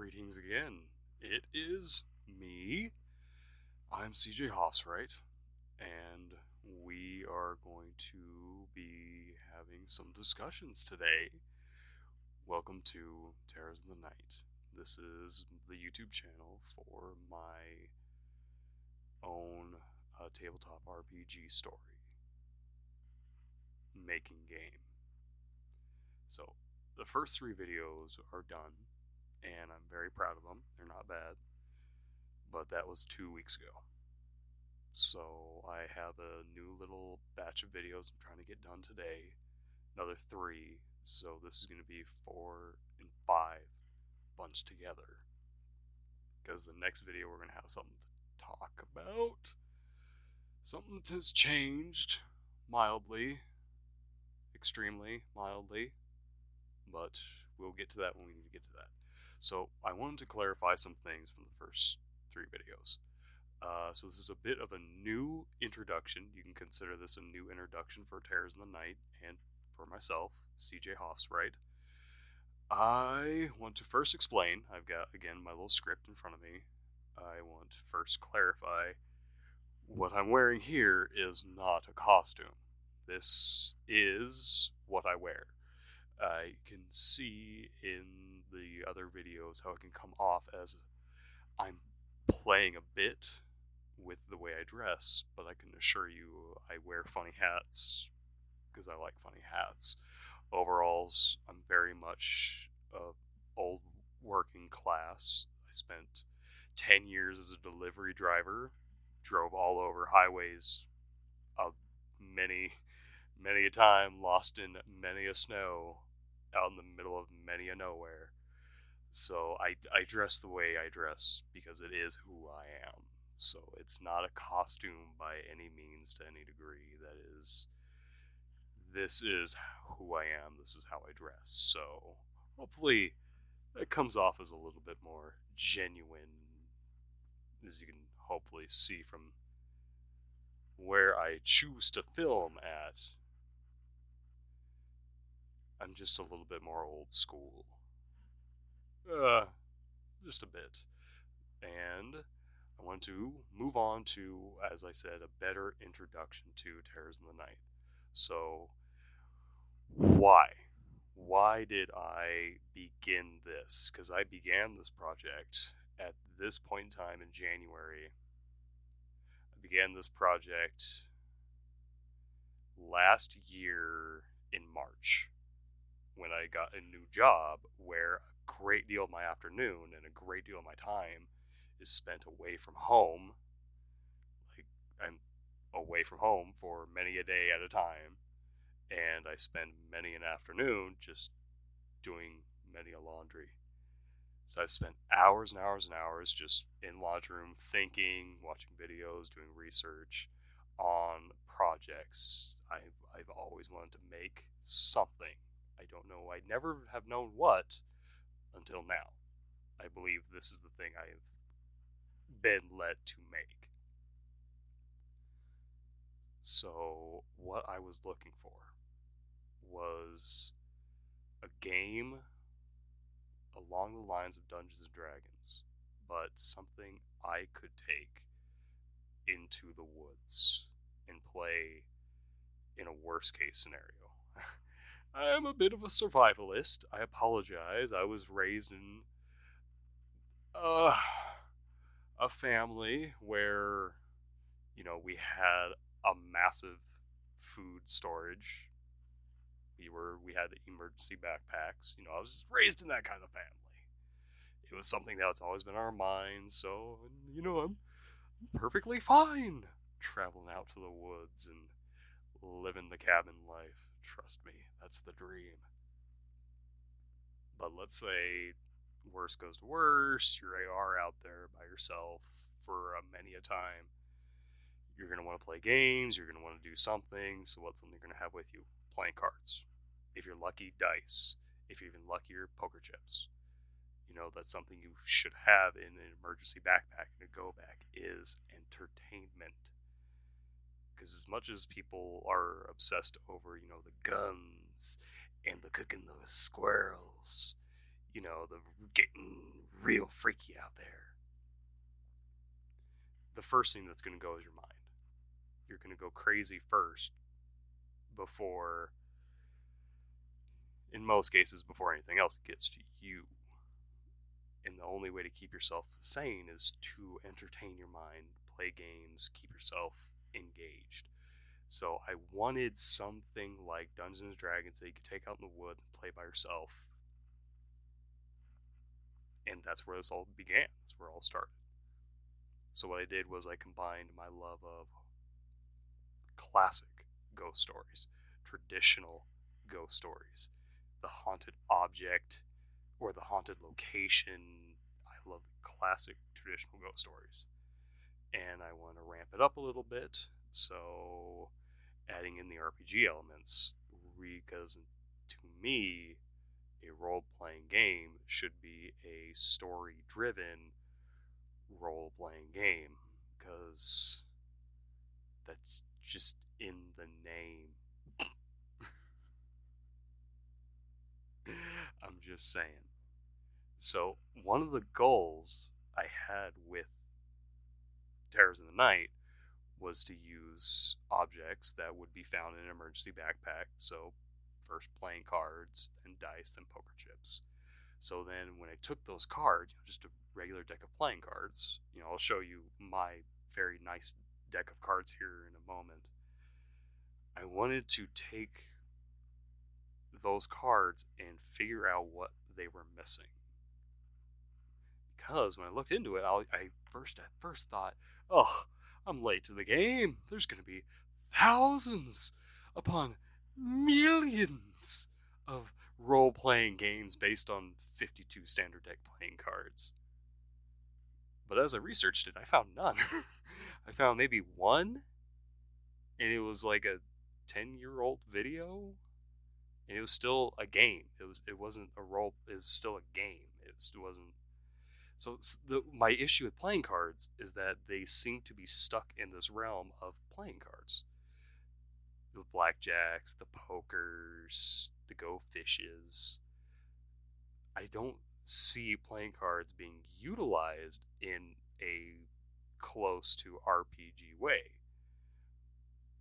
Greetings again. It is me. I'm CJ Hoffswright, and we are going to be having some discussions today. Welcome to Terrors of the Night. This is the YouTube channel for my own tabletop RPG story making game. So, the first 3 videos are done, and I'm very proud of them. They're not bad. But that was 2 weeks ago. So I have a new little batch of videos I'm trying to get done today. Another 3. So this is going to be 4 and 5 bunched together. Because the next video we're going to have something to talk about. Something that has changed mildly. Extremely mildly. But we'll get to that when we need to get to that. So I wanted to clarify some things from the first 3 videos. So this is a bit of a new introduction. You can consider this a new introduction for Terrors in the Night and for myself, CJ Hoffswright. I want to first explain, I've got, again, my little script in front of me. I want to first clarify what I'm wearing here is not a costume. This is what I wear. You can see in the other videos how it can come off as I'm playing a bit with the way I dress, but I can assure you I wear funny hats because I like funny hats. Overalls, I'm very much old working class. I spent 10 years as a delivery driver, drove all over highways many a time, lost in many a snow, out in the middle of many a nowhere. So I dress the way I dress because it is who I am. So it's not a costume by any means to any degree. This is who I am. This is how I dress. So hopefully it comes off as a little bit more genuine, as you can hopefully see from where I choose to film at. I'm just a little bit more old school. Just a bit. And I want to move on to, as I said, a better introduction to Terrors in the Night. So, why? Why did I begin this? Because I began this project at this point in time in January. I began this project last year in March when I got a new job where a great deal of my afternoon and a great deal of my time is spent away from home. Like, I'm away from home for many a day at a time, and I spend many an afternoon just doing many a laundry. So I've spent hours and hours and hours just in laundry room thinking, watching videos, doing research on projects. I've always wanted to make something. I don't know, I never have known what until now. I believe this is the thing I've been led to make. So what I was looking for was a game along the lines of Dungeons and Dragons, but something I could take into the woods and play in a worst case scenario. I'm a bit of a survivalist. I apologize. I was raised in a family where, we had a massive food storage. We had emergency backpacks. I was just raised in that kind of family. It was something that's always been on our minds. So, I'm perfectly fine traveling out to the woods and living the cabin life. Trust me, that's the dream. But let's say worst goes to worst, you are out there by yourself for many a time. You're going to want to play games, you're going to want to do something, so what's something you're going to have with you? Playing cards. If you're lucky, dice. If you're even luckier, poker chips. That's something you should have in an emergency backpack and a go bag is entertainment. Because as much as people are obsessed over, the guns and the cooking those squirrels, the getting real freaky out there, the first thing that's going to go is your mind. You're going to go crazy first before, in most cases, before anything else gets to you. And the only way to keep yourself sane is to entertain your mind, play games, keep yourself engaged. So I wanted something like Dungeons and Dragons that you could take out in the woods and play by yourself. And that's where this all began. That's where it all started. So what I did was I combined my love of classic ghost stories, traditional ghost stories, the haunted object or the haunted location. I love classic traditional ghost stories. And I want to ramp it up a little bit, so adding in the RPG elements, because to me, a role-playing game should be a story-driven role-playing game, because that's just in the name. I'm just saying. So one of the goals I had with Terrors in the Night was to use objects that would be found in an emergency backpack. So first playing cards, then dice, then poker chips. So then when I took those cards, just a regular deck of playing cards, I'll show you my very nice deck of cards here in a moment. I wanted to take those cards and figure out what they were missing. Because when I looked into it, I at first thought, oh, I'm late to the game. There's going to be thousands upon millions of role-playing games based on 52 standard deck playing cards. But as I researched it, I found none. I found maybe one, and it was like a 10-year-old video, and it was still a game. It wasn't a role. It was still a game. It wasn't. So my issue with playing cards is that they seem to be stuck in this realm of playing cards. The blackjacks, the pokers, the go fishes. I don't see playing cards being utilized in a close to RPG way.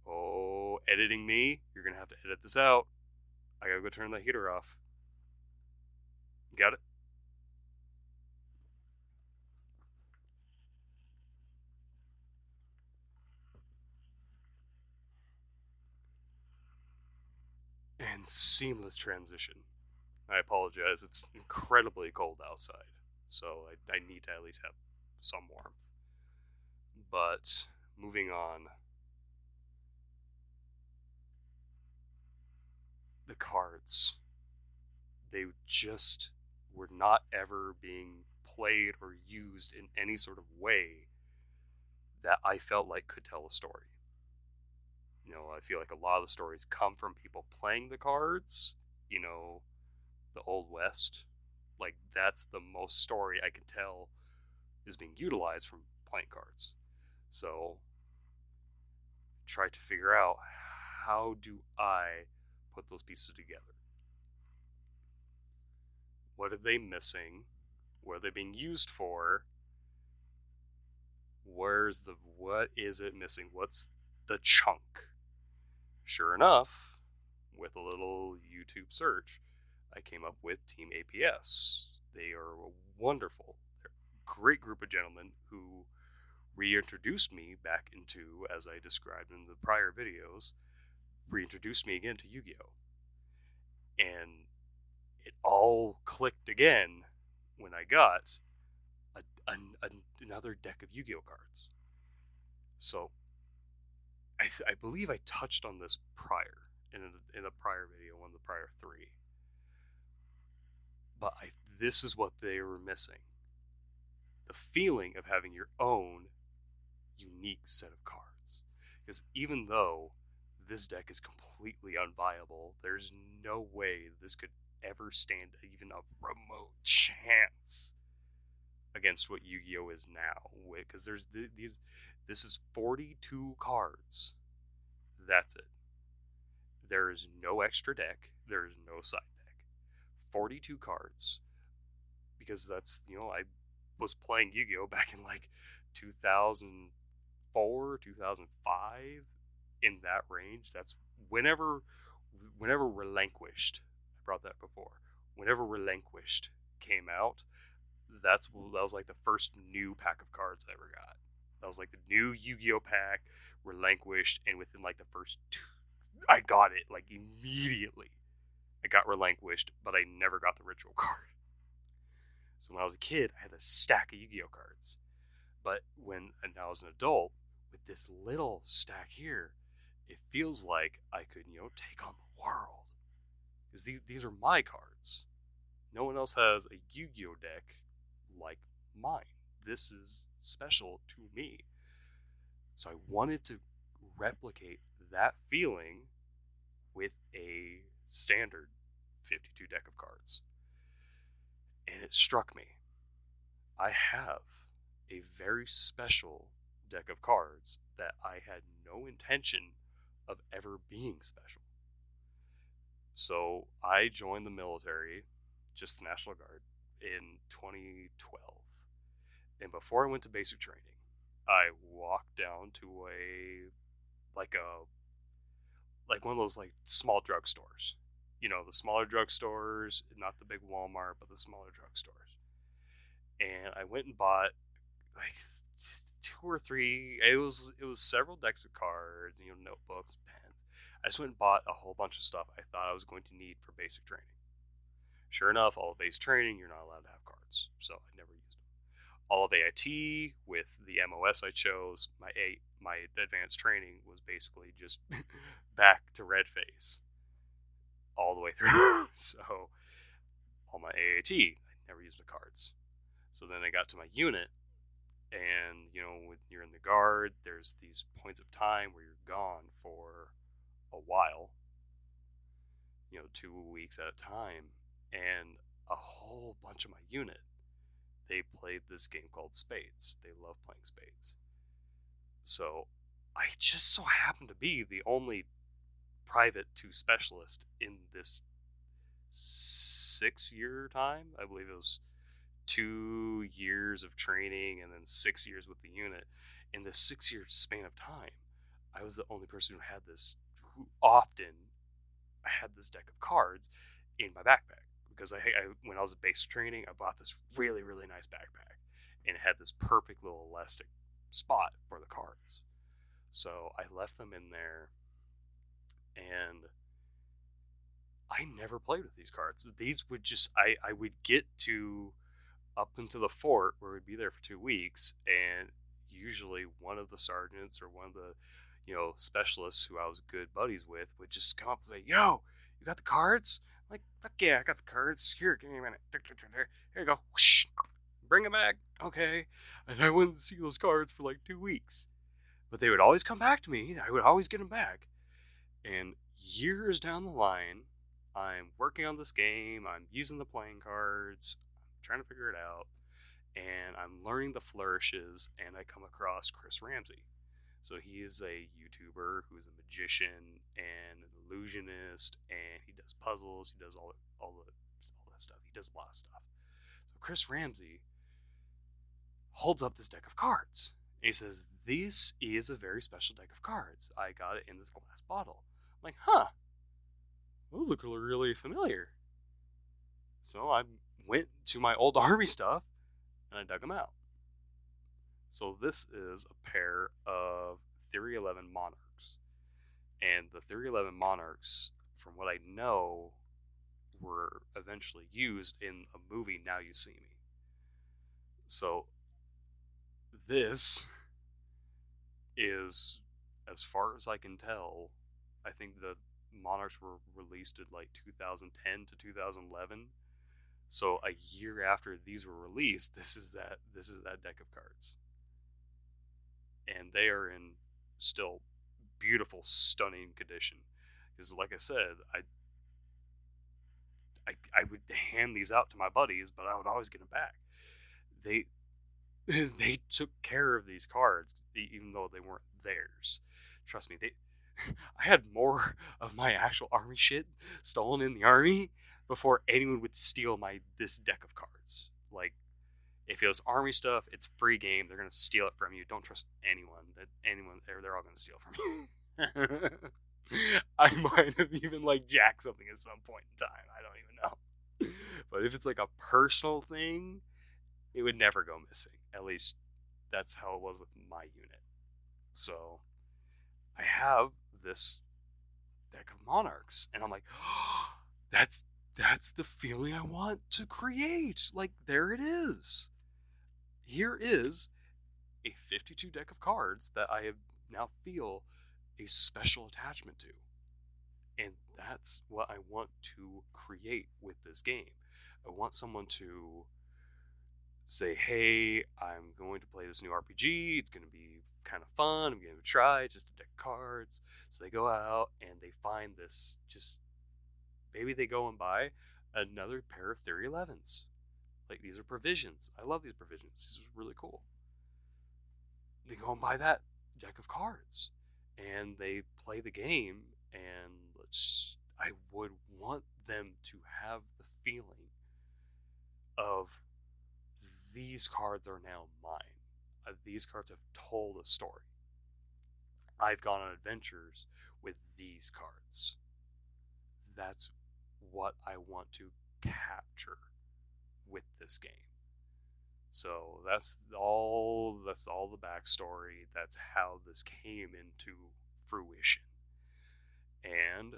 Oh, editing me, you're going to have to edit this out. I gotta go turn the heater off. Got it? And seamless transition. I apologize, it's incredibly cold outside, so I need to at least have some warmth. But moving on, the cards, they just were not ever being played or used in any sort of way that I felt like could tell a story. I feel like a lot of the stories come from people playing the cards, the Old West. Like, that's the most story I can tell is being utilized from playing cards. So, try to figure out, how do I put those pieces together? What are they missing? What are they being used for? What is it missing? What's the chunk? Sure enough, with a little YouTube search, I came up with Team APS. They are wonderful. They're a great group of gentlemen who reintroduced me back into, as I described in the prior videos, reintroduced me again to Yu-Gi-Oh! And it all clicked again when I got another deck of Yu-Gi-Oh! Cards. So, I believe I touched on this prior, in a prior video, one of the prior three. But this is what they were missing. The feeling of having your own unique set of cards. Because even though this deck is completely unviable, there's no way this could ever stand even a remote chance against what Yu-Gi-Oh! Is now. Because there's these. This is 42 cards. That's it. There is no extra deck. There is no side deck. 42 cards because that's, I was playing Yu-Gi-Oh back in like 2004, 2005, in that range. That's whenever Relinquished, I brought that before. Whenever Relinquished came out, that was like the first new pack of cards I ever got. That was like the new Yu-Gi-Oh pack, Relinquished, and within like the first two, I got it like immediately. I got Relinquished, but I never got the Ritual card. So when I was a kid, I had a stack of Yu-Gi-Oh cards. But when I was an adult, with this little stack here, it feels like I could, take on the world. Because these are my cards. No one else has a Yu-Gi-Oh deck like mine. This is special to me. So I wanted to replicate that feeling with a standard 52 deck of cards. And it struck me. I have a very special deck of cards that I had no intention of ever being special. So I joined the military, just the National Guard, in 2012. And before I went to basic training, I walked down to like one of those like small drugstores. The smaller drugstores, not the big Walmart, but the smaller drugstores. And I went and bought like two or three. It was several decks of cards, notebooks, pens. I just went and bought a whole bunch of stuff I thought I was going to need for basic training. Sure enough, all of basic training, you're not allowed to have cards, so I never used them. All of AIT with the MOS I chose, my advanced training was basically just back to red phase all the way through. So all my AAT, I never used the cards. So then I got to my unit, and when you're in the guard, there's these points of time where you're gone for a while, 2 weeks at a time, and a whole bunch of my unit, they played this game called Spades. They love playing Spades. So I just so happened to be the only private 2 specialist in this 6-year time. I believe it was 2 years of training and then 6 years with the unit. In this 6-year span of time, I was the only person who had this, who often had this deck of cards in my backpack. Because when I was at basic training, I bought this really, really nice backpack. And it had this perfect little elastic spot for the cards. So I left them in there, and I never played with these cards. These would just, I would get to up into the fort where we'd be there for 2 weeks, and usually one of the sergeants or one of the, specialists who I was good buddies with would just come up and say, "Yo, you got the cards?" I'm like, "Fuck yeah, I got the cards. Here, give me a minute. Here you go. Whoosh. Bring them back." Okay. And I wouldn't see those cards for like 2 weeks. But they would always come back to me. I would always get them back. And years down the line, I'm working on this game. I'm using the playing cards. I'm trying to figure it out. And I'm learning the flourishes. And I come across Chris Ramsey. So he is a YouTuber who is a magician and an illusionist. And he does puzzles. He does all that stuff. He does a lot of stuff. So Chris Ramsey holds up this deck of cards. And he says, "This is a very special deck of cards. I got it in this glass bottle." I'm like, "Huh, those look really familiar." So I went to my old army stuff and I dug them out. So this is a pair of Theory 11 Monarchs. And the Theory 11 Monarchs, from what I know, were eventually used in a movie, Now You See Me. So this is, as far as I can tell, I think the Monarchs were released in like 2010 to 2011. So a year after these were released, this is that deck of cards. And they are in still beautiful, stunning condition. Because like I said, I would hand these out to my buddies, but I would always get them back. They took care of these cards, even though they weren't theirs. Trust me, I had more of my actual army shit stolen in the army before anyone would steal this deck of cards. Like, if it was army stuff, it's free game. They're gonna steal it from you. Don't trust anyone. They're all gonna steal from you. I might have even like jacked something at some point in time. I don't even know. But if it's like a personal thing, it would never go missing. At least that's how it was with my unit. So I have this deck of monarchs, and I'm like, oh, that's the feeling I want to create. Like, there it is. Here is a 52 deck of cards that I have now feel a special attachment to. And that's what I want to create with this game. I want someone to say, hey, I'm going to play this new RPG. It's going to be kind of fun. I'm going to try just a deck of cards. So they go out and they find this, just maybe they go and buy another pair of Theory 11s. Like, these are provisions. I love these provisions. These are really cool. They go and buy that deck of cards and they play the game, and I would want them to have the feeling of, these cards are now mine. These cards have told a story. I've gone on adventures with these cards. That's what I want to capture with this game. So that's all the backstory. That's how this came into fruition. And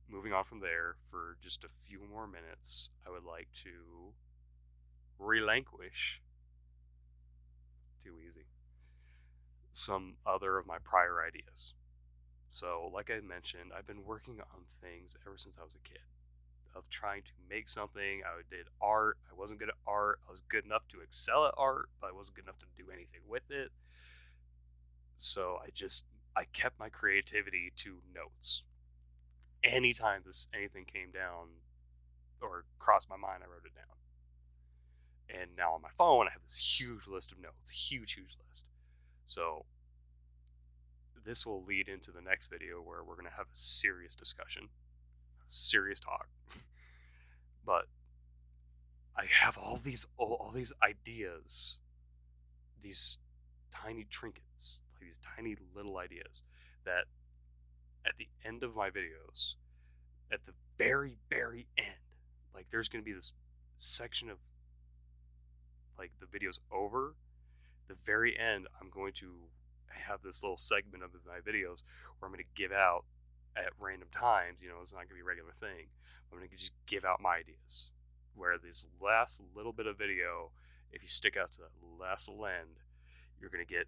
moving on from there, for just a few more minutes, I would like to relinquish, too easy, some other of my prior ideas. So, like I mentioned, I've been working on things ever since I was a kid, of trying to make something. I did art. I wasn't good at art. I was good enough to excel at art, but I wasn't good enough to do anything with it. So I kept my creativity to notes. Anytime anything came down or crossed my mind, I wrote it down. And now on my phone, I have this huge list of notes, huge list. So this will lead into the next video where we're going to have a serious discussion, a serious talk. But I have all these ideas, these tiny trinkets, like these tiny little ideas, that at the end of my videos, at the very, very end, like there's going to be this section of, like, the video's over. The very end, I'm going to have this little segment of my videos where I'm going to give out at random times. It's not going to be a regular thing. I'm going to just give out my ideas. Where this last little bit of video, if you stick out to that last little end, you're going to get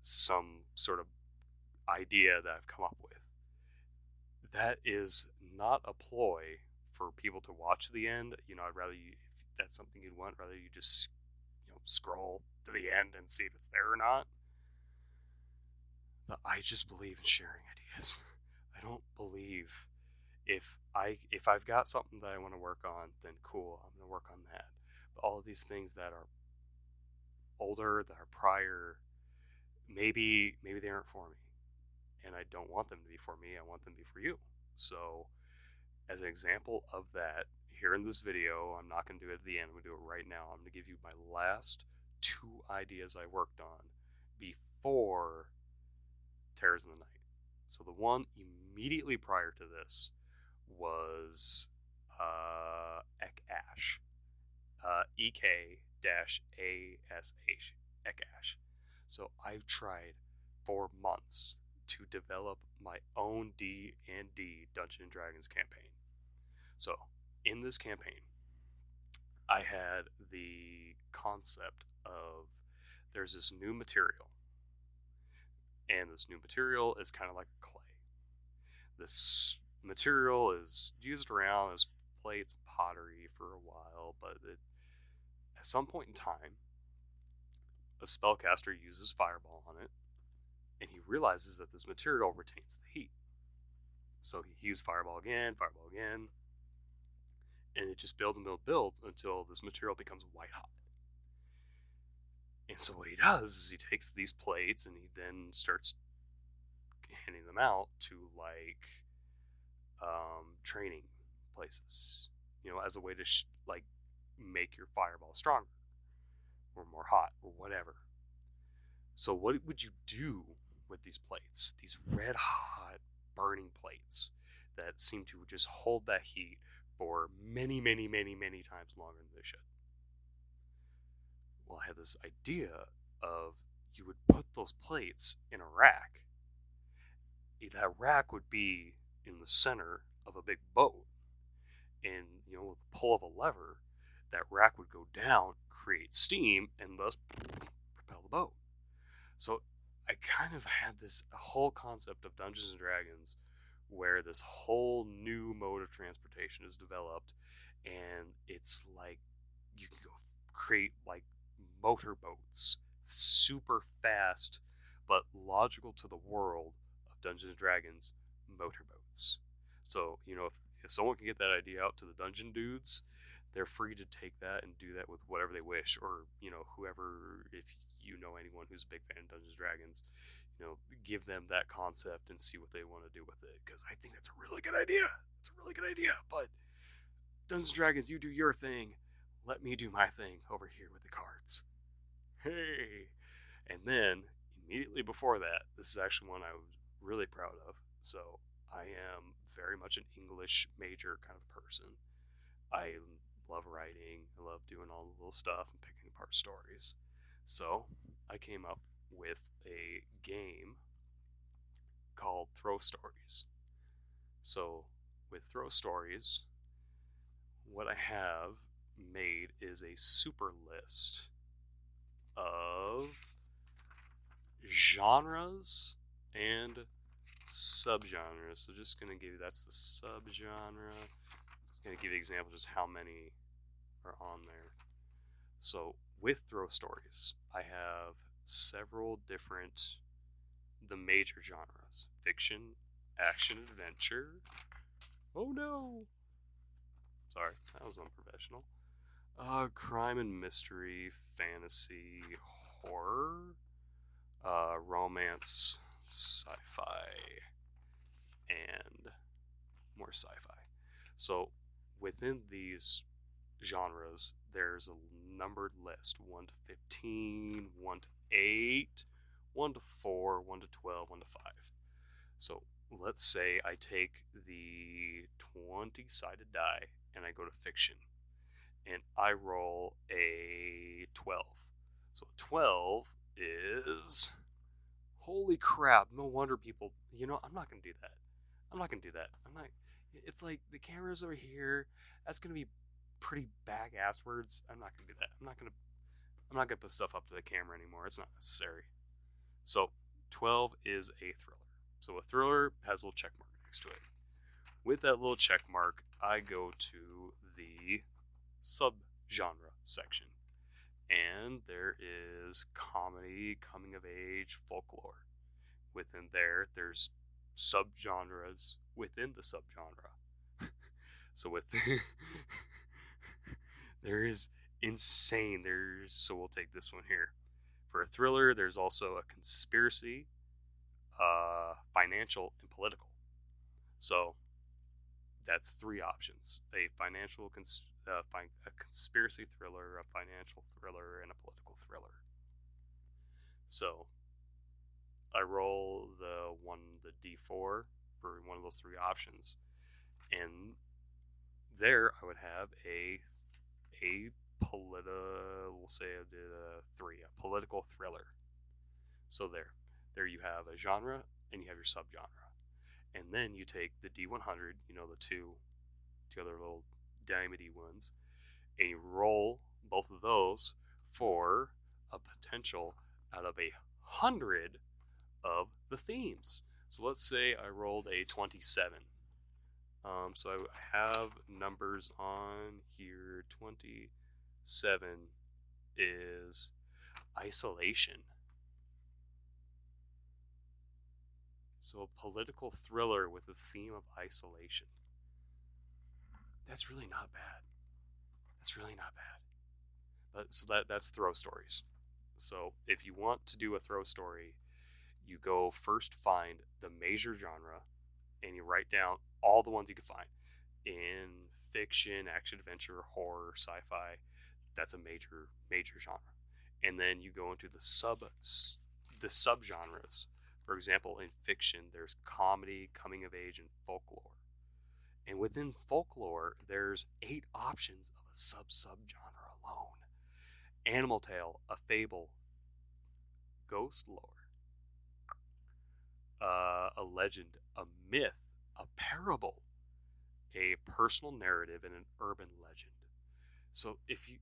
some sort of idea that I've come up with. That is not a ploy for people to watch the end. I'd rather if that's something you'd want, rather you just scroll to the end and see if it's there or not. But I just believe in sharing ideas. I don't believe, if I've got something that I want to work on, then cool, I'm going to work on that. But all of these things that are older, that are prior, maybe they aren't for me. And I don't want them to be for me. I want them to be for you. So, as an example of that, here in this video, I'm not going to do it at the end. I'm going to do it right now. I'm going to give you my last 2 ideas I worked on before Terrors in the Night. So the one immediately prior to this was Ekash. EK-ASH. Ekash. So I've tried for months to develop my own D&D Dungeons & Dragons campaign. So, in this campaign, I had the concept of, there's this new material, and this new material is kind of like clay. This material is used around as plates and pottery for a while, but at some point in time, a spellcaster uses fireball on it, and he realizes that this material retains the heat. So he used fireball again, and it just builds until this material becomes white hot. And so what he does is he takes these plates and he then starts handing them out to training places, as a way to make your fireball stronger or more hot or whatever. So what would you do with these plates? These red hot burning plates that seem to just hold that heat for many, many, many, many times longer than they should. Well, I had this idea of you would put those plates in a rack. That rack would be in the center of a big boat. And, with the pull of a lever, that rack would go down, create steam, and thus propel the boat. So I kind of had this whole concept of Dungeons and Dragons where this whole new mode of transportation is developed, and it's like you can go create like motorboats, super fast but logical to the world of Dungeons and Dragons motorboats. So, if someone can get that idea out to the dungeon dudes, they're free to take that and do that with whatever they wish, or, whoever, if you know anyone who's a big fan of Dungeons and Dragons, give them that concept and see what they want to do with it, because I think that's a really good idea. It's a really good idea, but Dungeons and Dragons, you do your thing. Let me do my thing over here with the cards. Hey! And then, immediately before that, this is actually one I was really proud of. So, I am very much an English major kind of person. I love writing. I love doing all the little stuff and picking apart stories. So, I came up with a game called Throw Stories. So, with Throw Stories, what I have made is a super list of genres and subgenres. So just going to give you, that's the subgenre. I'm going to give you an example just how many are on there. So with Throw Stories, I have several different, the major genres: fiction, action, adventure. Oh no! Sorry, that was unprofessional. Crime and mystery, fantasy, horror, romance, sci-fi, and more sci-fi. So within these genres, there's a numbered list: 1 to 15, 1 to 8, 1 to 4, 1 to 12, 1 to 5. So let's say I take the 20-sided die and I go to fiction, and I roll a 12. So 12 is, holy crap, no wonder people, I'm not going to do that. I'm not going to do that. It's like the camera's over here. That's going to be pretty bag-ass words. I'm not going to do that. I'm not going to put stuff up to the camera anymore. It's not necessary. So 12 is a thriller. So a thriller has a little check mark next to it. With that little check mark, I go to the subgenre section, and there is comedy, coming of age, folklore. Within there's subgenres within the subgenre. So with there is insane. So we'll take this one here. For a thriller, there's also a conspiracy, financial, and political. So that's 3 options: a a conspiracy thriller, a financial thriller, and a political thriller. So I roll the D4 for one of those 3 options, and there I would have we'll say I did a political thriller. So there you have a genre and you have your subgenre, and then you take the D100, the two other little diamond-y ones, and you roll both of those for a potential out of 100 of the themes. So let's say I rolled a 27. So I have numbers on here. 27 is isolation. So a political thriller with a theme of isolation. That's really not bad. That's really not bad. So that's Throw Stories. So if you want to do a throw story, you go first find the major genre, and you write down all the ones you can find in fiction, action, adventure, horror, sci-fi. That's a major genre. And then you go into the subgenres. For example, in fiction, there's comedy, coming of age, and folklore. And within folklore, there's 8 options of a subgenre alone: animal tale, a fable, ghost lore, a legend, a myth, a parable, a personal narrative, and an urban legend. So if you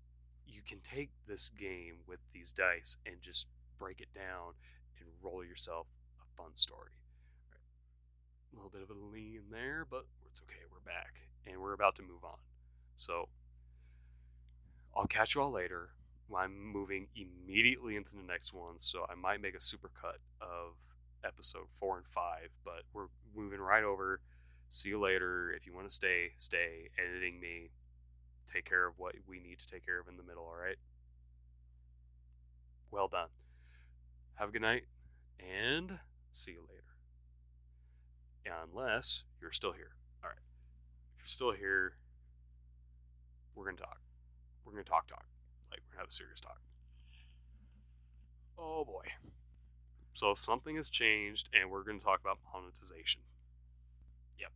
can take this game with these dice and just break it down and roll yourself a fun story. Right. A little bit of a lean there, but it's okay. We're back and we're about to move on. So I'll catch you all later. I'm moving immediately into the next one, so I might make a supercut of episode 4 and 5, but we're moving right over. See you later. If you want to stay. Editing me. Take care of what we need to take care of in the middle, all right? Well done. Have a good night, and see you later. Unless you're still here. All right. If you're still here, we're going to talk. We're going to talk. Like, we're going to have a serious talk. Oh, boy. So something has changed, and we're going to talk about monetization. Yep.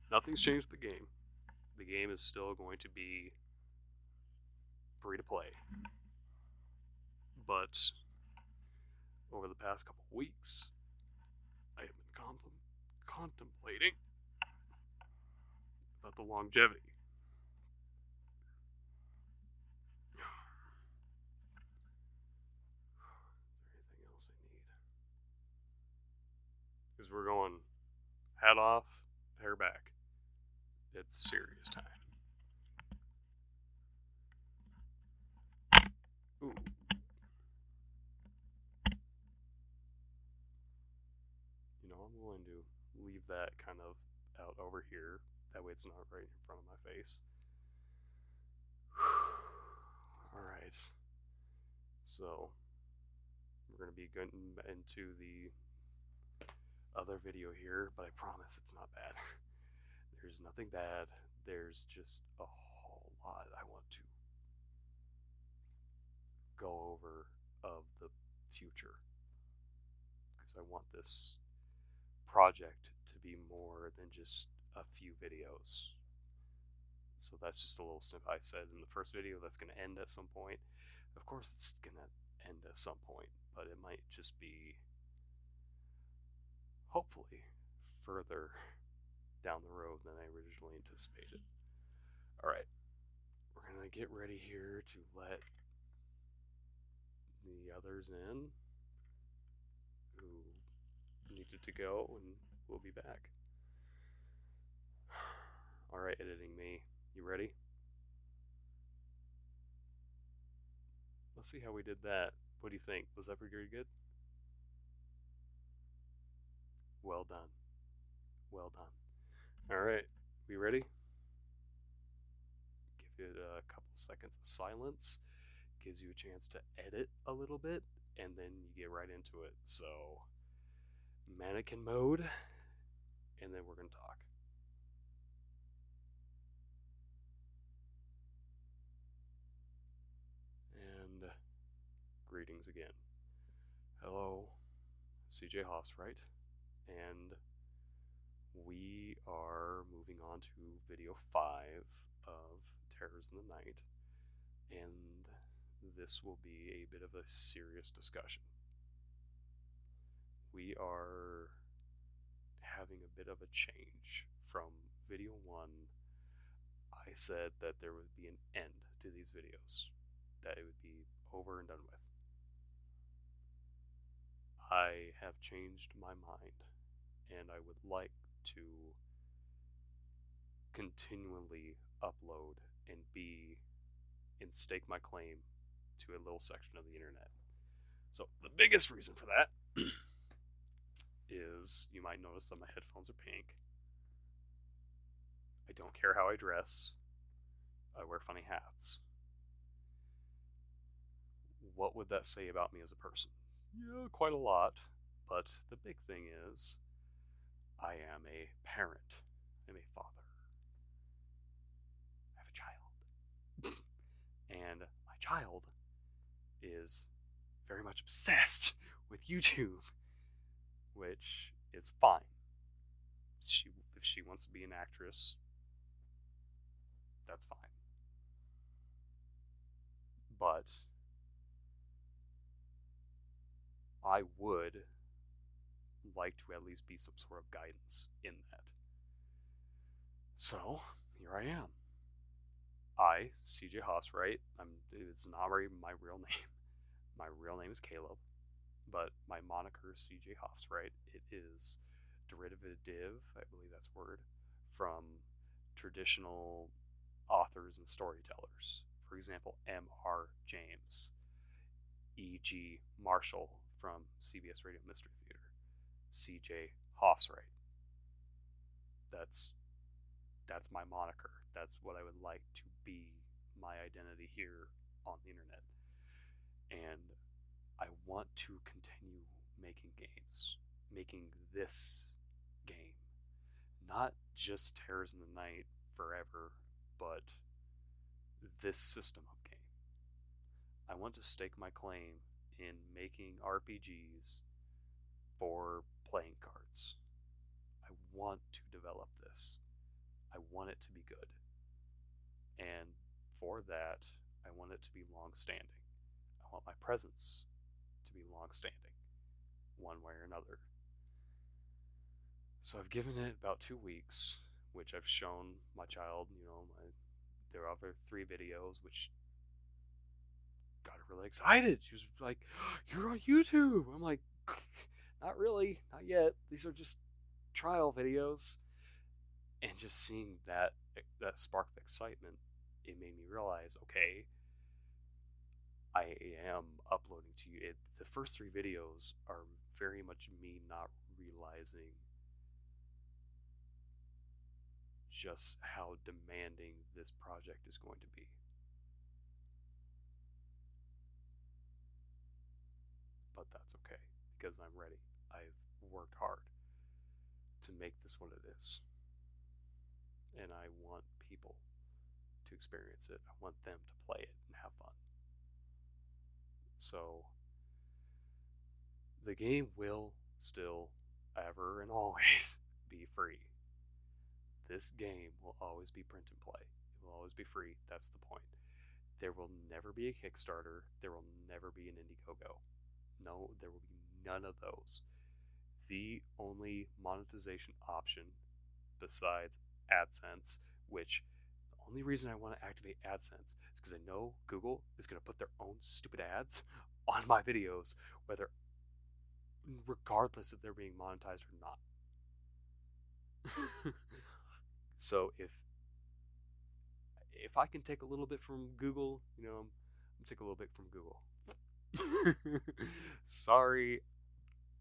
Nothing's changed with the game. The game is still going to be free to play. But over the past couple weeks, I have been contemplating about the longevity. Anything else I need? Because we're going hat off, hair back. It's serious time. Ooh. You know, I'm going to leave that kind of out over here. That way it's not right in front of my face. Alright. So, we're going to be getting into the other video here, but I promise it's not bad. There's nothing bad. There's just a whole lot I want to go over of the future. Because I want this project to be more than just a few videos. So that's just a little snippet. I said in the first video that's going to end at some point. Of course it's going to end at some point, but it might just be, hopefully, further down the road than I originally anticipated. Alright, we're going to get ready here to let the others in who needed to go, and we'll be back. Alright, editing me. You ready? Let's see how we did that. What do you think? Was that pretty good? Well done. Well done. Alright, we ready? Give it a couple seconds of silence. Gives you a chance to edit a little bit, and then you get right into it. So, mannequin mode, and then we're going to talk. And greetings again. Hello, CJ Haas, right? And we are moving on to video 5 of Terrors in the Night, and this will be a bit of a serious discussion. We are having a bit of a change from video 1. I said that there would be an end to these videos, that it would be over and done with. I have changed my mind, and I would like to continually upload and stake my claim to a little section of the internet. So the biggest reason for that is you might notice that my headphones are pink. I don't care how I dress. I wear funny hats. What would that say about me as a person? Yeah, quite a lot. But the big thing is, I am a parent. I'm a father. I have a child. child is very much obsessed with YouTube, which is fine. If she wants to be an actress, that's fine. But I would like to at least be some sort of guidance in that. So here I am. I, CJ Hosswright, it's not my real name. My real name is Caleb, but my moniker is CJ Hosswright. It is derivative, I believe that's a word, from traditional authors and storytellers. For example, M.R. James, E.G. Marshall from CBS Radio Mystery Theater, C.J. Hosswright. That's my moniker. That's what I would like to be my identity here on the internet. And I want to continue making games, making this game, not just Terrors in the Night forever, but this system of game. I want to stake my claim in making RPGs for playing cards. I want to develop this. I want it to be good. And for that, I want it to be long-standing. I want my presence to be long-standing, one way or another. So I've given it about 2 weeks, which I've shown my child, there are other 3 videos, which got her really excited. She was like, "You're on YouTube." I'm like, "Not really, not yet. These are just trial videos." And just seeing that spark of excitement, it made me realize, okay, I am uploading to you. The first 3 videos are very much me not realizing just how demanding this project is going to be. But that's okay, because I'm ready. I've worked hard to make this what it is. And I want people to experience it. I want them to play it and have fun. So the game will still, ever and always, be free. This game will always be print and play. It will always be free. That's the point. There will never be a Kickstarter. There will never be an Indiegogo. No, there will be none of those. The only monetization option besides AdSense, which the only reason I want to activate AdSense is because I know Google is going to put their own stupid ads on my videos, regardless if they're being monetized or not. So if I can take a little bit from Google, I'm take a little bit from Google. Sorry,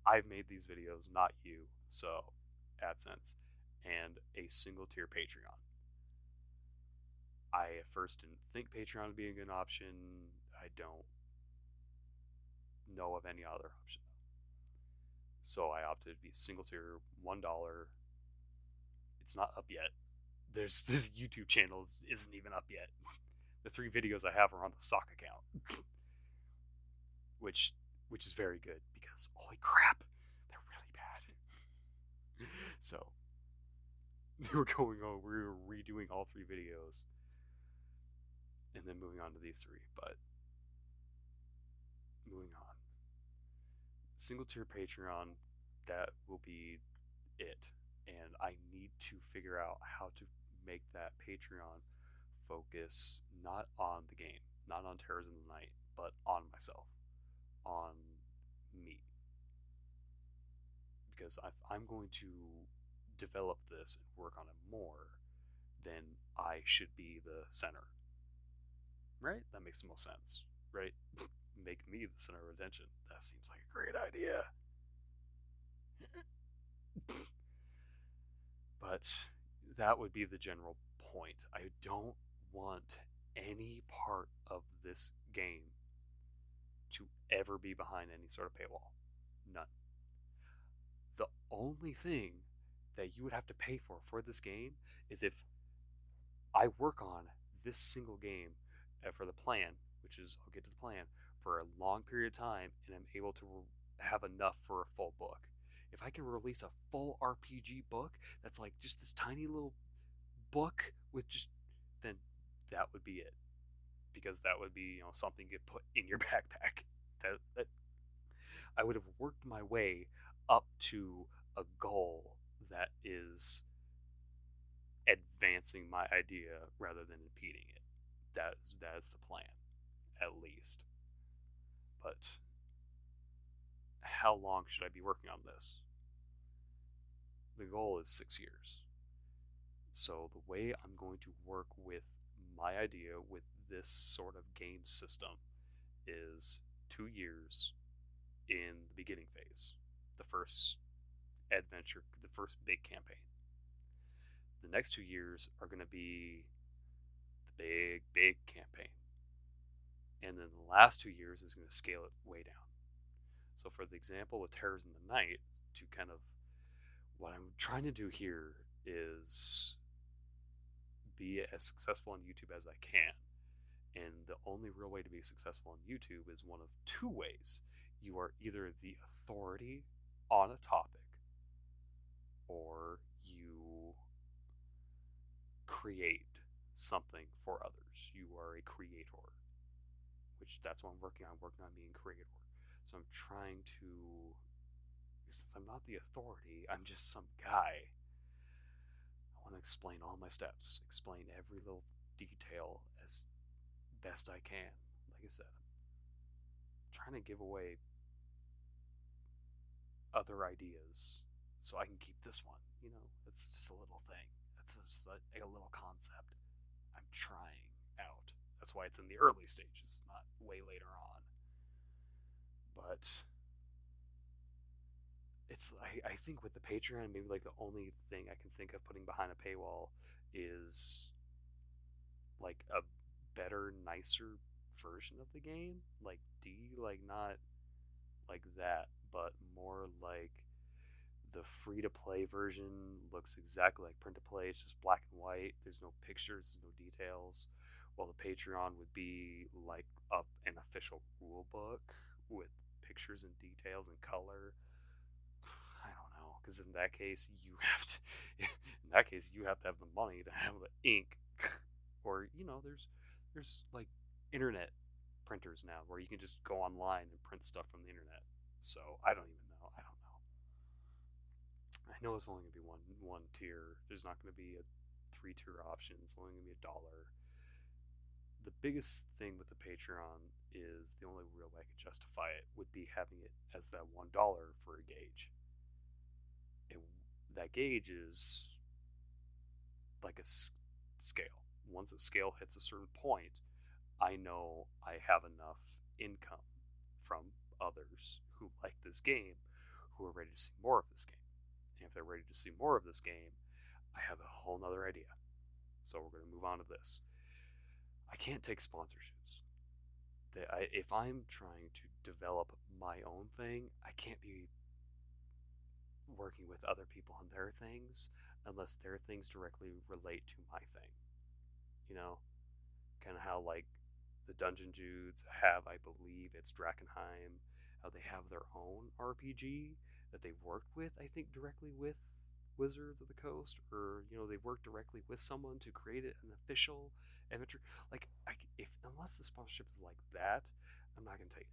I've made these videos, not you. So AdSense and a single tier Patreon. I at first didn't think Patreon would be a good option. I don't know of any other option. So I opted to be single tier, $1. It's not up yet. This YouTube channel isn't even up yet. The 3 videos I have are on the sock account, which is very good because holy crap, they're really bad. So we were redoing all 3 videos, and then moving on to these 3. But moving on, single tier Patreon, that will be it. And I need to figure out how to make that Patreon focus not on the game, not on Terrors in the Night, but on myself, on me. Because if I'm going to develop this and work on it more, then I should be the center. Right? That makes the most sense, right? Make me the center of attention. That seems like a great idea. But that would be the general point. I don't want any part of this game to ever be behind any sort of paywall. None. The only thing that you would have to pay for this game is if I work on this single game for the plan, which is I'll get to the plan for a long period of time, and I'm able to have enough for a full book. If I can release a full RPG book that's like just this tiny little book with just, then that would be it, because that would be, something you could put in your backpack. That I would have worked my way up to a goal that is advancing my idea rather than impeding it. That is the plan, at least. But how long should I be working on this? The goal is 6 years. So the way I'm going to work with my idea with this sort of game system is 2 years in the beginning phase, the first adventure, the first big campaign. The next 2 years are going to be the big campaign. And then the last 2 years is going to scale it way down. So, for the example with Terrors in the Night, to kind of what I'm trying to do here is be as successful on YouTube as I can. And the only real way to be successful on YouTube is one of two ways. You are either the authority on a topic, or you create something for others. You are a creator, which that's what I'm working on. I'm working on being a creator. So I'm trying to, since I'm not the authority, I'm just some guy. I want to explain all my steps, explain every little detail as best I can. Like I said, I'm trying to give away other ideas so I can keep this one. It's just a little thing. That's just a little concept I'm trying out. That's why it's in the early stages, not way later on. But I think with the Patreon, maybe like the only thing I can think of putting behind a paywall is like a better, nicer version of the game. Like like not like that, but more like the free to play version looks exactly like print to play. It's just black and white. There's no pictures, there's no details. While the Patreon would be like an official rule book with pictures and details and color. I don't know, because in that case you have to. In that case, you have to have the money to have the ink, or there's like internet printers now where you can just go online and print stuff from the internet. So I don't even know. I don't know. I know it's only gonna be one tier. There's not gonna be a 3-tier option. It's only gonna be $1. The biggest thing with the Patreon is the only real way I could justify it would be having it as that $1 for a gauge. And that gauge is like a scale. Once a scale hits a certain point, I know I have enough income from others who like this game, who are ready to see more of this game. And if they're ready to see more of this game, I have a whole nother idea. So we're going to move on to this. I can't take sponsorships. If I'm trying to develop my own thing, I can't be working with other people on their things unless their things directly relate to my thing. You know, kind of how like the Dungeon Judes have, I believe it's Drakenheim, how they have their own RPG that they've worked with, I think directly with Wizards of the Coast, or they work directly with someone to create an official adventure. Like, if unless the sponsorship is like that, I'm not gonna take.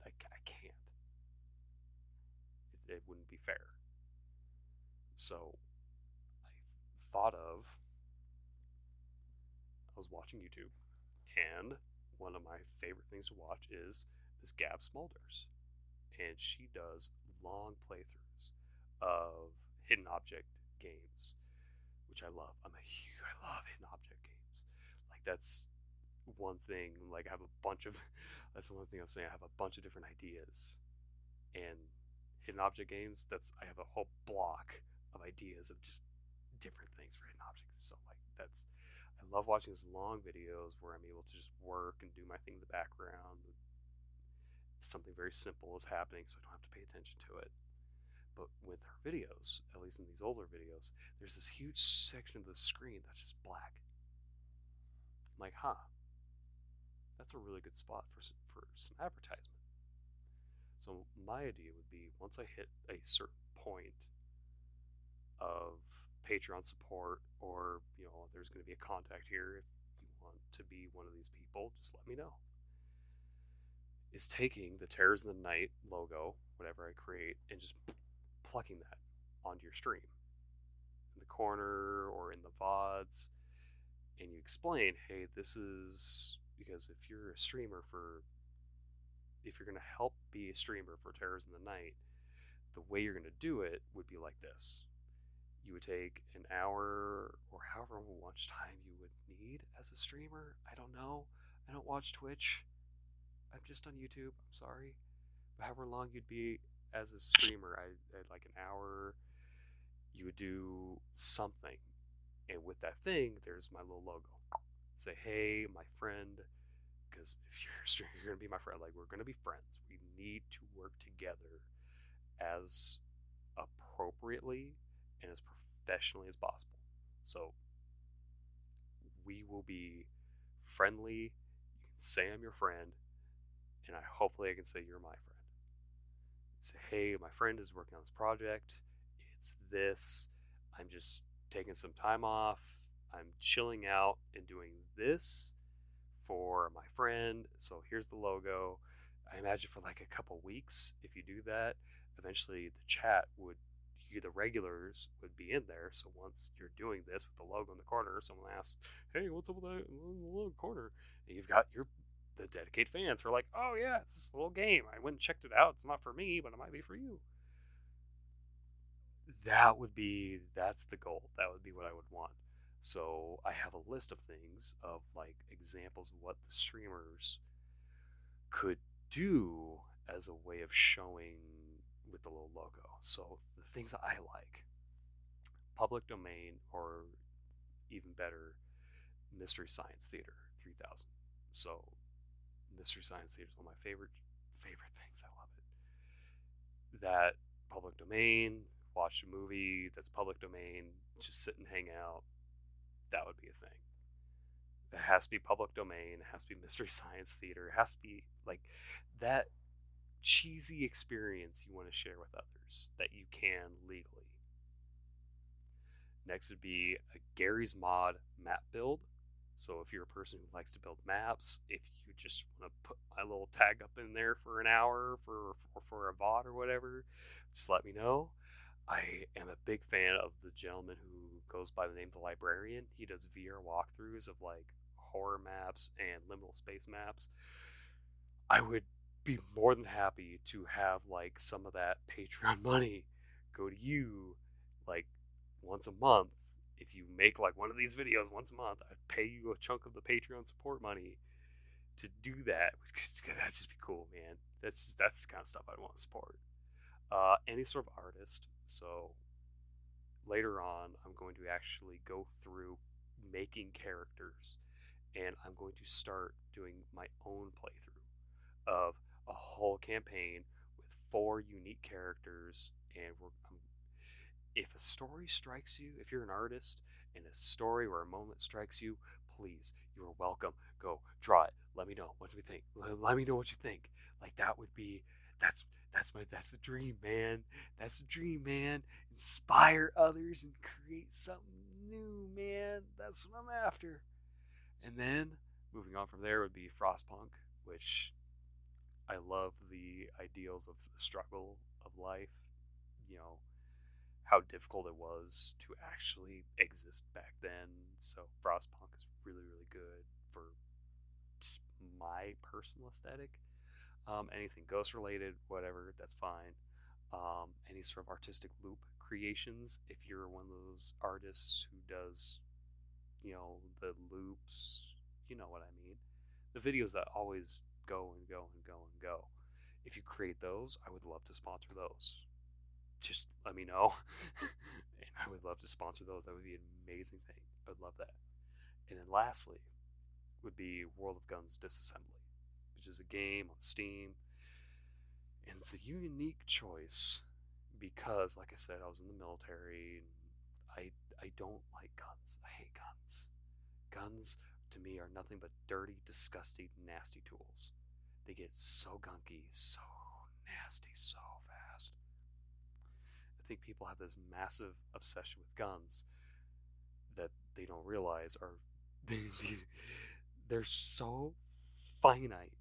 I can't. It wouldn't be fair. So I thought of. I was watching YouTube, and one of my favorite things to watch is this Gab Smulders, and she does long playthroughs of hidden object games, which I love. I love hidden object games. Like that's one thing. Like I have a bunch of. That's one thing I'm saying. I have a bunch of different ideas, and hidden object games. I have a whole block of ideas of just different things for hidden objects. So like that's. I love watching these long videos where I'm able to just work and do my thing in the background. Something very simple is happening, so I don't have to pay attention to it. But with her videos, at least in these older videos, there's this huge section of the screen that's just black. I'm like, huh. that's a really good spot for some advertisement. So my idea would be once I hit a certain point of Patreon support, or there's going to be a contact here. If you want to be one of these people, just let me know. Is taking the Terrors in the Night logo, whatever I create, and just plucking that onto your stream in the corner or in the VODs, and you explain, hey, this is because if you're going to help be a streamer for Terrors in the Night, the way you're going to do it would be like this. You would take an hour or however much time you would need as a streamer. I don't know. I don't watch Twitch. I'm just on YouTube. I'm sorry. But however long you'd be as a streamer, I'd like an hour. You would do something. And with that thing, there's my little logo. Say, hey, my friend, because if you're a streamer, you're going to be my friend. Like, we're going to be friends. We need to work together as appropriately and as professionally as possible. So we will be friendly. You can say I'm your friend, and hopefully I can say you're my friend. Say, hey, my friend is working on this project. It's this. I'm just taking some time off. I'm chilling out and doing this for my friend. So here's the logo. I imagine for like a couple weeks, if you do that, eventually the chat would, the regulars would be in there. So once you're doing this with the logo in the corner, someone asks, hey, what's up with that little corner? And you've got the dedicated fans who are like, oh yeah, it's this little game. I went and checked it out. It's not for me, but it might be for you. That's the goal. That would be what I would want. So I have a list of things of like examples of what the streamers could do as a way of showing with the little logo. So the things that I like, public domain, or even better, Mystery Science Theater 3000. So Mystery Science Theater is one of my favorite things. I love it. That public domain, watch a movie that's public domain, just sit and hang out. That would be a thing. It has to be public domain. It has to be Mystery Science Theater. It has to be like that cheesy experience you want to share with others that you can legally. Next would be a Gary's Mod map build. So if you're a person who likes to build maps, if you just want to put my little tag up in there for an hour for a VOD or whatever, just let me know. I am a big fan of the gentleman who goes by the name of the Librarian. He does VR walkthroughs of like horror maps and liminal space maps. I would be more than happy to have like some of that Patreon money go to you like once a month. If you make like one of these videos once a month, I'd pay you a chunk of the Patreon support money to do that. That'd just be cool, man. That's the kind of stuff I want to support. Any sort of artist. So later on, I'm going to actually go through making characters, and I'm going to start doing my own playthrough of a whole campaign with 4 unique characters. And if a story strikes you, if you're an artist and a story or a moment strikes you, please, you are welcome. Go draw it. Let me know. What do we think? Let me know what you think. Like that would be that's the dream, man. That's the dream, man. Inspire others and create something new, man. That's what I'm after. And then moving on from there would be Frostpunk, which I love the ideals of the struggle of life. You know, how difficult it was to actually exist back then. So Frostpunk is really, really good for just my personal aesthetic. Anything ghost related, whatever, that's fine. Any sort of artistic loop creations, if you're one of those artists who does, the loops, you know what I mean. The videos that always go and go and go and go. If you create those, I would love to sponsor those. Just let me know. And I would love to sponsor those. That would be an amazing thing. I would love that. And then lastly would be World of Guns Disassembly, which is a game on Steam. And it's a unique choice because, like I said, I was in the military and I don't like guns. I hate guns. Guns to me are nothing but dirty, disgusting, nasty tools. They get so gunky, so nasty, so fast. I think people have this massive obsession with guns that they don't realize are they're so finite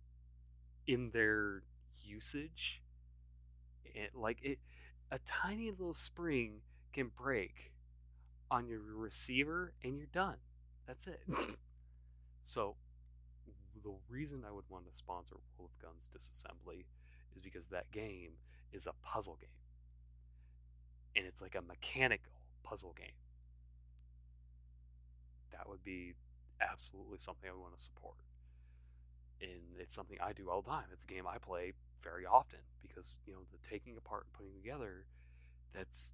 in their usage, and like it, a tiny little spring can break on your receiver and you're done. That's it. So the reason I would want to sponsor World of Guns Disassembly is because that game is a puzzle game, and it's like a mechanical puzzle game. That would be absolutely something I would want to support. And it's something I do all the time. It's a game I play very often because, the taking apart and putting together, that's,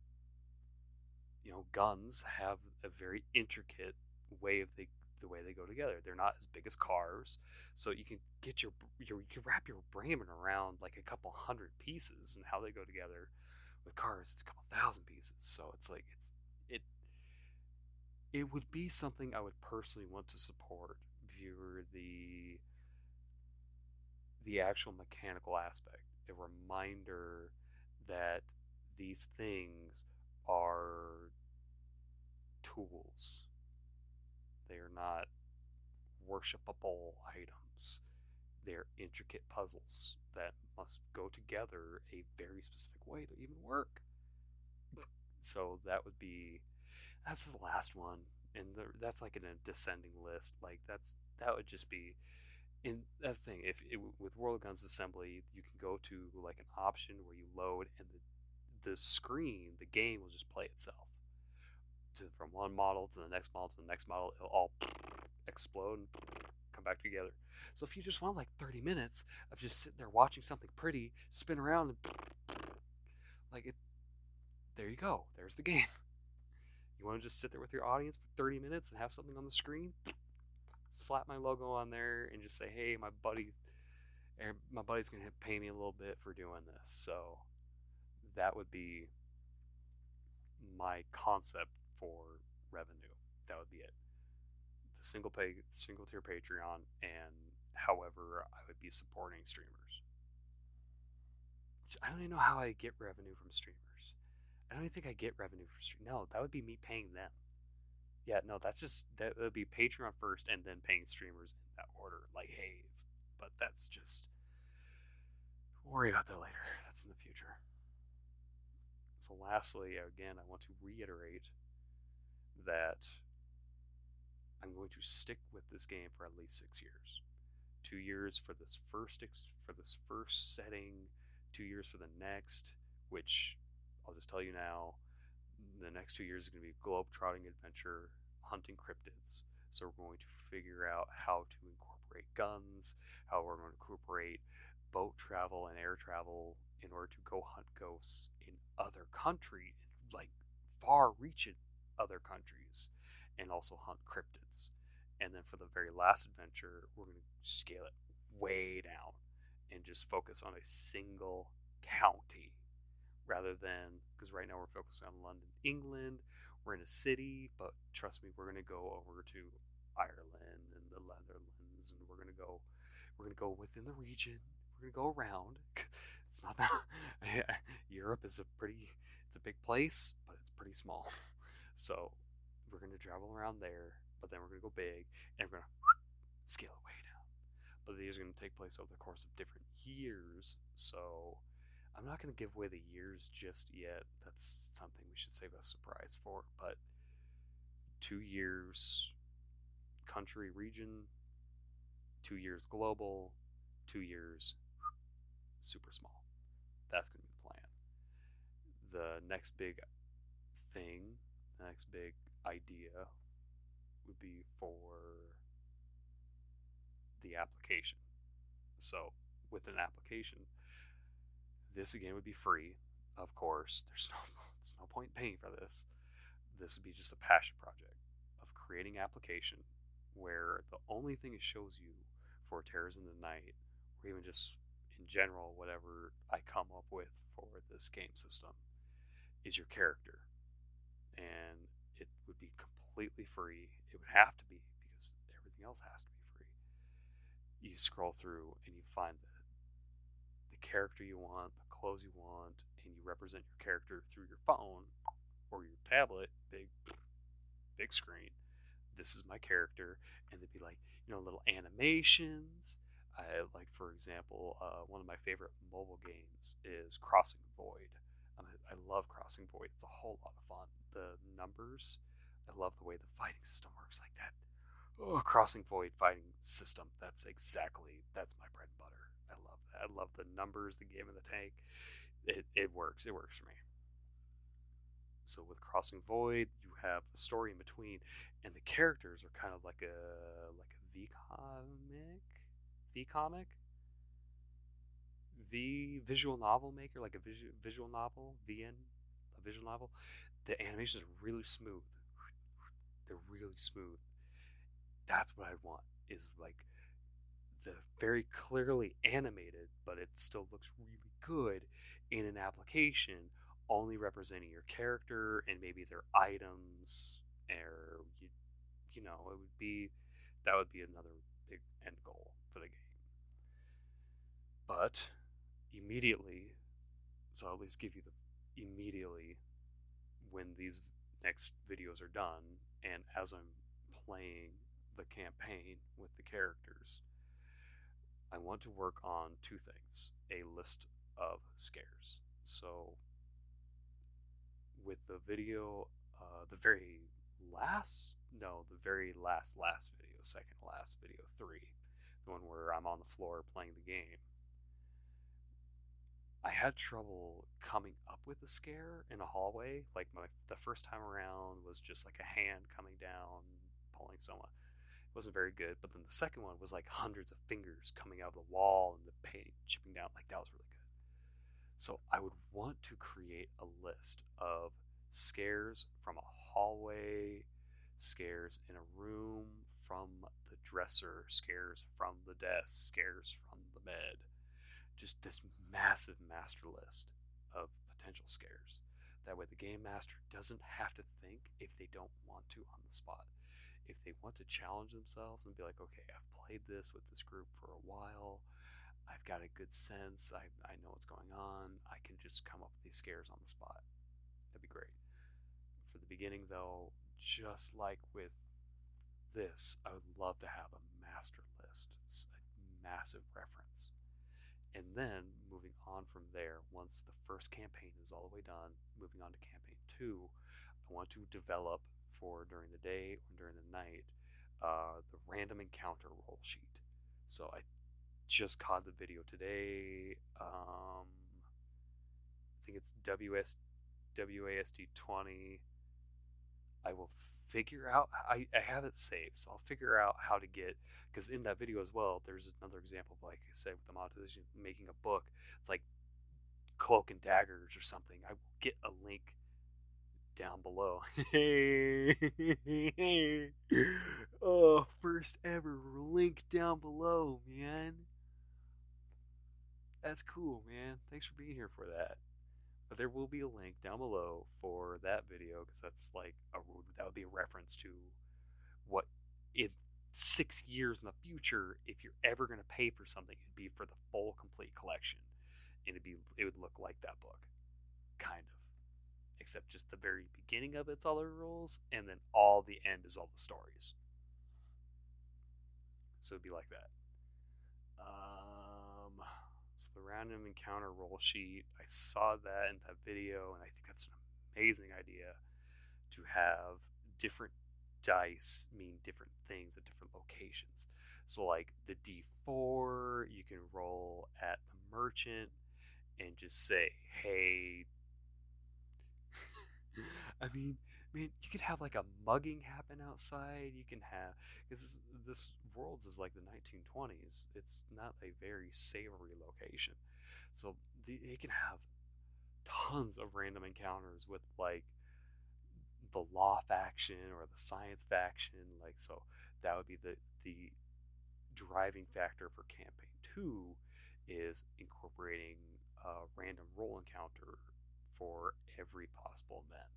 guns have a very intricate way of the way they go together. They're not as big as cars, so you can get you can wrap your brain around like a couple hundred pieces and how they go together. With cars, it's a couple thousand pieces, so it's like it it would be something I would personally want to support via the actual mechanical aspect, a reminder that these things are tools. They are not worshipable items. They're intricate puzzles that must go together a very specific way to even work. So that's the last one, and that's like in a descending list. Like that would just be in that thing. If it, with World of Guns Assembly, you can go to like an option where you load, and the screen, the game will just play itself from one model to the next model to the next model. It'll all explode and come back together. So if you just want like 30 minutes of just sitting there watching something pretty spin around and like it, there you go. There's the game. You want to just sit there with your audience for 30 minutes and have something on the screen? Slap my logo on there and just say, "Hey, my buddy's gonna pay me a little bit for doing this." So that would be my concept for revenue. That would be it. The single tier Patreon, and however I would be supporting streamers. So I don't even know how I get revenue from streamers. I don't even think I get revenue from streamers. No, that would be me paying them. Yeah, no, that would be Patreon first and then paying streamers in that order. Like, hey, but that's just worry about that later. That's in the future. So, lastly, again, I want to reiterate that I'm going to stick with this game for at least 6 years. 2 years for this first setting, 2 years for the next. Which I'll just tell you now, the next 2 years is going to be globe-trotting adventure, hunting cryptids. So we're going to figure out how to incorporate guns, how we're going to incorporate boat travel and air travel in order to go hunt ghosts in other countries, like far-reaching other countries, and also hunt cryptids. And then for the very last adventure, we're going to scale it way down and just focus on a single county rather than, because right now we're focusing on London, England. We're in a city, but trust me, we're going to go over to Ireland and the Netherlands, and we're going to go within the region. We're going to go around. It's not that Europe is it's a big place, but it's pretty small. So we're going to travel around there, but then we're going to go big, and we're going to scale it way down. But these are going to take place over the course of different years, so I'm not going to give away the years just yet. That's something we should save a surprise for. But 2 years country region, 2 years global, 2 years super small. That's going to be the plan. The next big thing, the next big idea would be for the application. So with an application, this again would be free, of course. There's no point in paying for this. This would be just a passion project of creating application where the only thing it shows you for Terrors in the Night, or even just in general, whatever I come up with for this game system, is your character. And it would be completely free. It would have to be because everything else has to be free. You scroll through and you find the character you want, the clothes you want, and you represent your character through your phone or your tablet, big screen. This is my character, and there'd be like, little animations. Like, for example, one of my favorite mobile games is Crossing Void. I love Crossing Void. It's a whole lot of fun. The numbers, I love the way the fighting system works like that. Oh, Crossing Void fighting system. That's my bread and butter. I love that. I love the numbers, the game of the tank. It works. It works for me. So with Crossing Void, you have the story in between, and the characters are kind of like a V comic, V visual novel maker, like a visual novel, a visual novel. The animations are really smooth. They're really smooth. That's what I want. Is like the very clearly animated, but it still looks really good in an application, only representing your character and maybe their items, or it would be that would be another big end goal for the game. But immediately, so I'll at least give you the immediately when these next videos are done, and as I'm playing the campaign with the characters, I want to work on two things: a list of scares. So, with the video, the very the very last video, second last video, three, the one where I'm on the floor playing the game, I had trouble coming up with a scare in a hallway. Like the first time around was just like a hand coming down, pulling someone. It wasn't very good. But then the second one was like hundreds of fingers coming out of the wall and the paint chipping down. Like that was really good. So I would want to create a list of scares from a hallway, scares in a room, from the dresser, scares from the desk, scares from the bed. Just this massive master list of potential scares. That way the game master doesn't have to think if they don't want to on the spot. If they want to challenge themselves and be like, okay, I've played this with this group for a while, I've got a good sense, I know what's going on, I can just come up with these scares on the spot. That'd be great. For the beginning, though, just like with this, I would love to have a master list, a massive reference. And then moving on from there, once the first campaign is all the way done, moving on to campaign two, I want to develop for during the day or during the night the random encounter roll sheet. So I just caught the video today. I think it's WASD 20. I will figure out. I have it saved, so I'll figure out how to get. Because in that video as well, there's another example, like I said, with the monetization, making a book. It's like Cloak and Daggers or something. I will get a link down below. Oh, first ever link down below, man. That's cool, man. Thanks for being here for that. But there will be a link down below for that video because that's like that would be a reference to what in 6 years in the future, if you're ever going to pay for something, it'd be for the full complete collection, and it would look like that book, kind of, except just the very beginning of it's all the rules, and then all the end is all the stories. So it'd be like that. So the random encounter roll sheet, I saw that in that video, and I think that's an amazing idea to have different dice mean different things at different locations. So like the D4, you can roll at the merchant and just say, "Hey." I mean, man, you could have like a mugging happen outside. You can have because this world is like the 1920s. It's not a very savory location, so it can have tons of random encounters with like the law faction or the science faction. Like so, that would be the driving factor for campaign two is incorporating a random roll encounter for every possible event.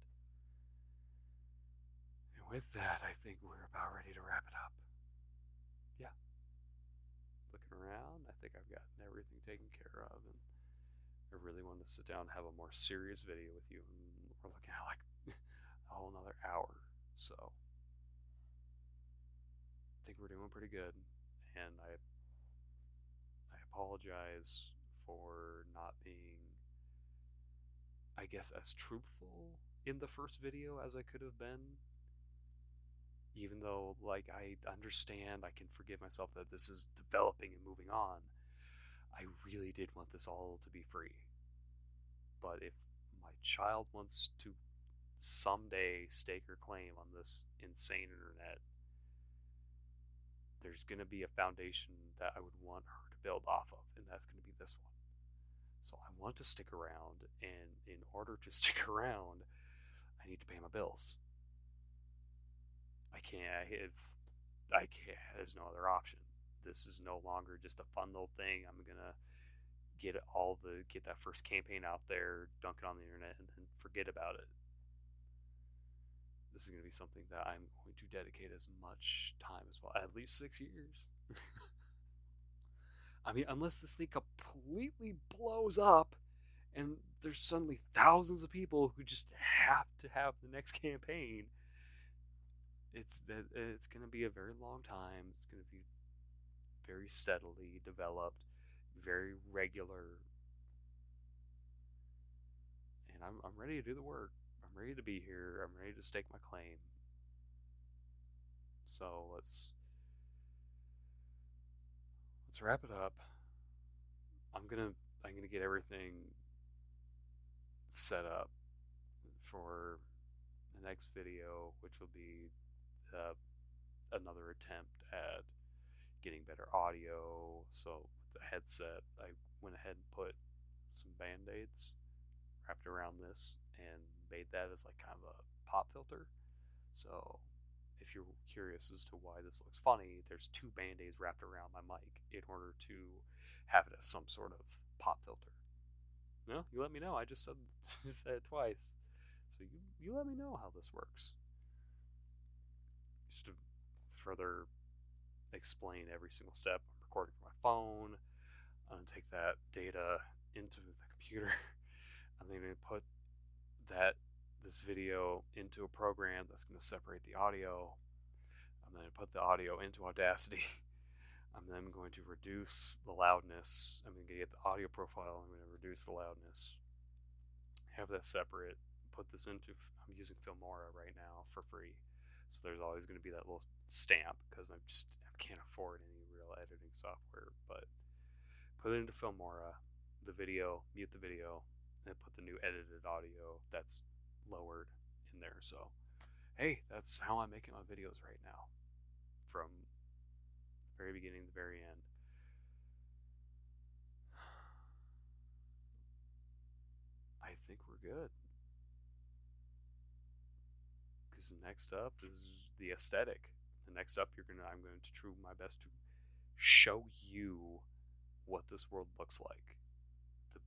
And with that, I think we're about ready to wrap it up. yeah, looking around, I think I've gotten everything taken care of, and I really wanted to sit down and have a more serious video with you, and we're looking at like a whole another hour. So I think we're doing pretty good, and I apologize for not being, I guess, as truthful in the first video as I could have been. Even though, like, I understand, I can forgive myself that this is developing and moving on. I really did want this all to be free. But if my child wants to someday stake her claim on this insane internet, there's going to be a foundation that I would want her to build off of, and that's going to be this one. So I want to stick around, and in order to stick around, I need to pay my bills. I can't, there's no other option. This is no longer just a fun little thing. I'm gonna get that first campaign out there, dunk it on the internet, and then forget about it. This is gonna be something that I'm going to dedicate as much time as well, at least 6 years. I mean, unless this thing completely blows up and there's suddenly thousands of people who just have to have the next campaign, it's going to be a very long time. It's going to be very steadily developed, very regular, and I'm ready to do the work. I'm ready to be here. I'm ready to stake my claim. So let's wrap it up. I'm gonna get everything set up for the next video, which will be uh, another attempt at getting better audio. So with the headset, I went ahead and put some band-aids wrapped around this and made that as like kind of a pop filter. So if you're curious as to why this looks funny, there's two band-aids wrapped around my mic in order to have it as some sort of pop filter. No, you let me know. I just said just said it twice. So you let me know how this works. Just to further explain every single step, I'm recording from my phone. I'm gonna take that data into the computer. I'm gonna put this video into a program that's gonna separate the audio. I'm gonna put the audio into Audacity. I'm then going to reduce the loudness. I'm gonna get the audio profile. I'm gonna reduce the loudness. Have that separate. Put this into. I'm using Filmora right now for free, so there's always going to be that little stamp because I can't afford any real editing software. But put it into Filmora, the video, mute the video, and put the new edited audio that's lowered in there. So hey, that's how I'm making my videos right now, from the very beginning to the very end. I think we're good. Because next up is the aesthetic. The next up, I'm going to try my best to show you what this world looks like. The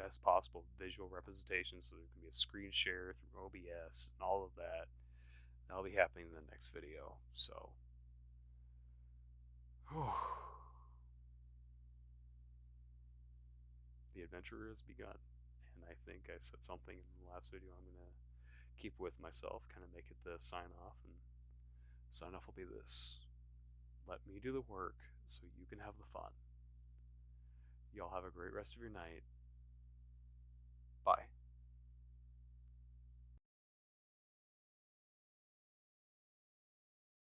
best possible visual representation, so there can be a screen share through OBS and all of that. That'll be happening in the next video. So, the adventure has begun. And I think I said something in the last video I'm going to keep with myself, kind of make it the sign off. And sign off will be this: let me do the work so you can have the fun. Y'all have a great rest of your night. Bye.